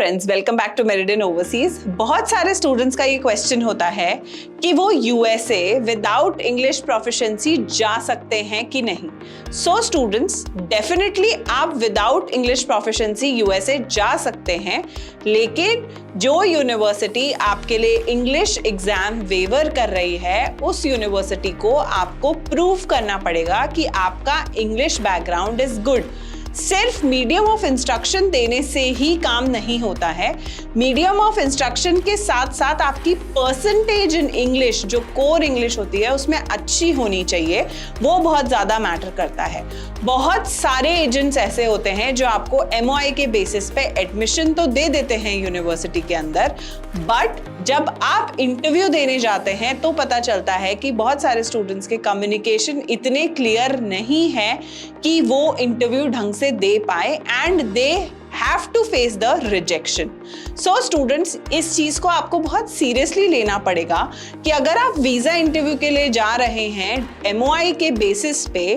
Friends, welcome back to Meridian Overseas. बहुत सारे students का ये क्वेश्चन होता है कि वो यूएसए विदाउट इंग्लिश प्रोफिशिएंसी जा सकते हैं कि नहीं। सो स्टूडेंट्स, डेफिनेटली आप विदाउट इंग्लिश प्रोफिशिएंसी यूएसए जा सकते हैं, लेकिन जो यूनिवर्सिटी आपके लिए इंग्लिश एग्जाम वेवर कर रही है, उस यूनिवर्सिटी को आपको प्रूव करना पड़ेगा कि आपका इंग्लिश बैकग्राउंड इज गुड। सिर्फ मीडियम ऑफ इंस्ट्रक्शन देने से ही काम नहीं होता है। मीडियम ऑफ इंस्ट्रक्शन के साथ साथ आपकी परसेंटेज इन इंग्लिश, जो कोर इंग्लिश होती है, उसमें अच्छी होनी चाहिए। वो बहुत ज़्यादा मैटर करता है। बहुत सारे एजेंट्स ऐसे होते हैं जो आपको MOI के बेसिस पे एडमिशन तो दे देते हैं यूनिवर्सिटी के अंदर, बट जब आप इंटरव्यू देने जाते हैं तो पता चलता है कि बहुत सारे स्टूडेंट्स के कम्युनिकेशन इतने क्लियर नहीं है कि वो इंटरव्यू ढंग से दे पाए and they have to face the rejection. So students, इस चीज को आपको बहुत सीरियसली लेना पड़ेगा कि अगर आप वीजा इंटरव्यू के लिए जा रहे हैं MOI के बेसिस पे,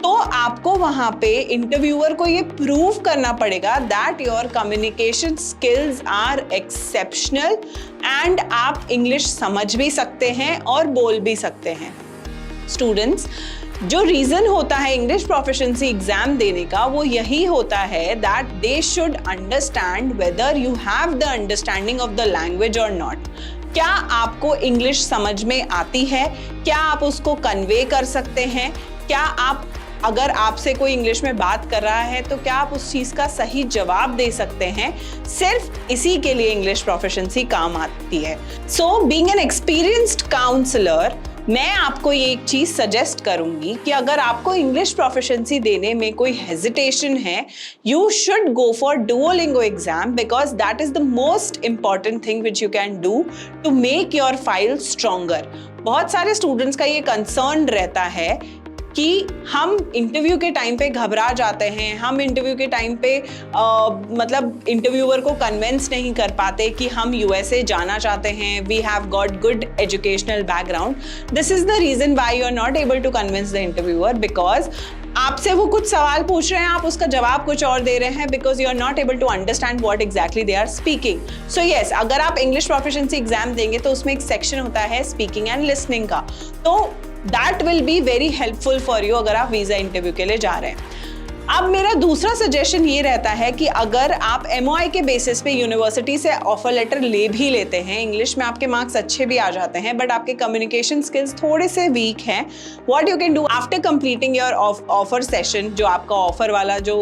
तो आपको वहां पे इंटरव्यूअर को ये प्रूव करना पड़ेगा that your communication skills are exceptional and आप इंग्लिश समझ भी सकते हैं और बोल भी सकते हैं। स्टूडेंट्स, जो रीजन होता है इंग्लिश प्रोफिशिएंसी एग्जाम देने का, वो यही होता है that they should understand whether you have the understanding of the language और नॉट। क्या आपको इंग्लिश समझ में आती है? क्या आप उसको कन्वे कर सकते हैं? क्या आप, अगर आपसे कोई इंग्लिश में बात कर रहा है, तो क्या आप उस चीज का सही जवाब दे सकते हैं? सिर्फ इसी के लिए इंग्लिश प्रोफिशिएंसी काम आती है। So being an experienced counsellor, मैं आपको ये एक चीज सजेस्ट करूंगी कि अगर आपको इंग्लिश प्रोफिशिएंसी देने में कोई हेजिटेशन है, you should go for Duolingo exam, because that is the most important thing which you can do to make your file stronger. बहुत सारे स्टूडेंट्स का ये कंसर्न रहता है कि हम इंटरव्यू के टाइम पे घबरा जाते हैं, हम इंटरव्यू के टाइम पे मतलब इंटरव्यूअर को कन्विंस नहीं कर पाते कि हम USA जाना चाहते हैं, we have got good educational background. This is the reason why you are not able to convince the interviewer, because आपसे वो कुछ सवाल पूछ रहे हैं, आप उसका जवाब कुछ और दे रहे हैं, because you are not able to understand what exactly they are speaking. So yes, अगर आप इंग्लिश प्रोफिशिएंसी एग्जाम देंगे तो उसमें एक सेक्शन होता है स्पीकिंग एंड लिसनिंग का, तो that will be very helpful for you अगर आप वीजा इंटरव्यू के लिए जा रहे हैं। अब मेरा दूसरा सजेशन ये रहता है कि अगर आप MOI के बेसिस पे यूनिवर्सिटी से ऑफर लेटर ले भी लेते हैं, इंग्लिश में आपके मार्क्स अच्छे भी आ जाते हैं, बट आपके कम्युनिकेशन स्किल्स थोड़े से वीक हैं, what you can do after completing your offer session, जो आपका ऑफर वाला जो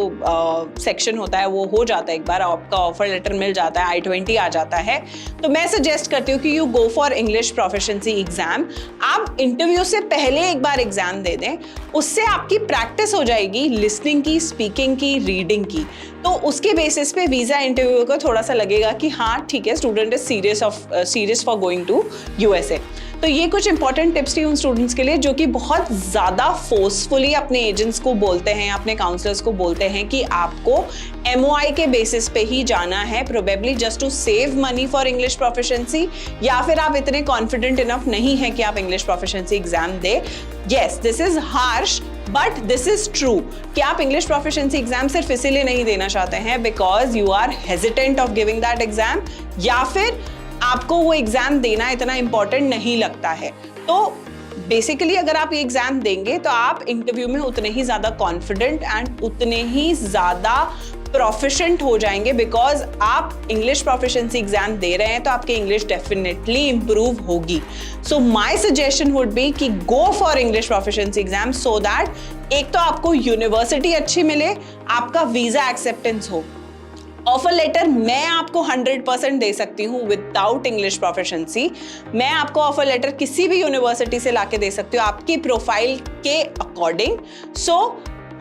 सेक्शन होता है वो हो जाता है, एक बार आपका ऑफर लेटर मिल जाता है, I-20 आ जाता है, तो मैं सजेस्ट करती हूँ कि you go for English proficiency exam. आप इंटरव्यू से पहले एक बार एग्जाम दे दें, उससे आपकी प्रैक्टिस हो जाएगी लिसनिंग की, स्पीकिंग की, रीडिंग की, तो उसके बेसिस पे वीजा इंटरव्यू को थोड़ा सा लगेगा कि हाँ ठीक है, student is serious for going to USA। तो ये कुछ इंपॉर्टेंट टिप्स थी उन स्टूडेंट्स के लिए जो कि बहुत ज़्यादा फोर्सफुली अपने एजेंट्स को बोलते हैं, अपने काउंसलर्स को बोलते हैं कि आपको MOI के बेसिस पे ही जाना है, probably just to save money for English proficiency, या फिर आप इतने कॉन्फिडेंट इनफ नहीं है कि आप English proficiency exam they. Yes, this is harsh but this is true कि आप इंग्लिश प्रोफिशिएंसी एग्जाम सिर्फ इसीलिए नहीं देना चाहते हैं because you are hesitant of giving that exam, या फिर आपको वो एग्जाम देना इतना इंपॉर्टेंट नहीं लगता है। तो बेसिकली अगर आप ये एग्जाम देंगे तो आप इंटरव्यू में उतने ही ज्यादा कॉन्फिडेंट एंड उतने ही ज्यादा प्रोफिशिएंट हो जाएंगे, बिकॉज आप इंग्लिश प्रोफिशिएंसी एग्जाम दे रहे हैं तो आपकी इंग्लिश डेफिनेटली इंप्रूव होगी। So my suggestion would be कि go for English proficiency exam so that एक तो आपको यूनिवर्सिटी अच्छी मिले, आपका वीजा एक्सेप्टेंस हो। ऑफर लेटर मैं आपको 100% दे सकती हूँ विदाउट इंग्लिश प्रोफिशिएंसी। मैं आपको ऑफर लेटर किसी भी यूनिवर्सिटी से लाके दे सकती हूँ आपकी प्रोफाइल के according. So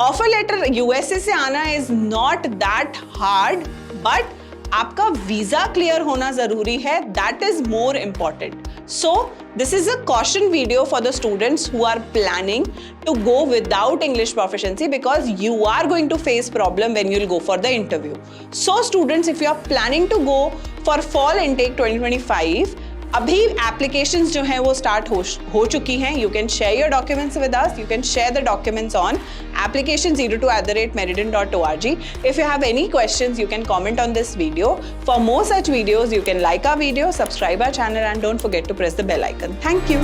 offer letter USA से आना is not that hard, but आपका वीजा क्लियर होना जरूरी है, that is more important. So this is a caution video for the students who are planning to go without English proficiency, because you are going to face problem when you'll go for the interview. So students, if you are planning to go for fall intake 2025, अभी applications जो हैं वो start हो चुकी हैं. You can share your documents with us. You can share the documents on application02@meridin.org. If you have any questions, you can comment on this video. For more such videos, you can like our video, subscribe our channel, and don't forget to press the bell icon. Thank you.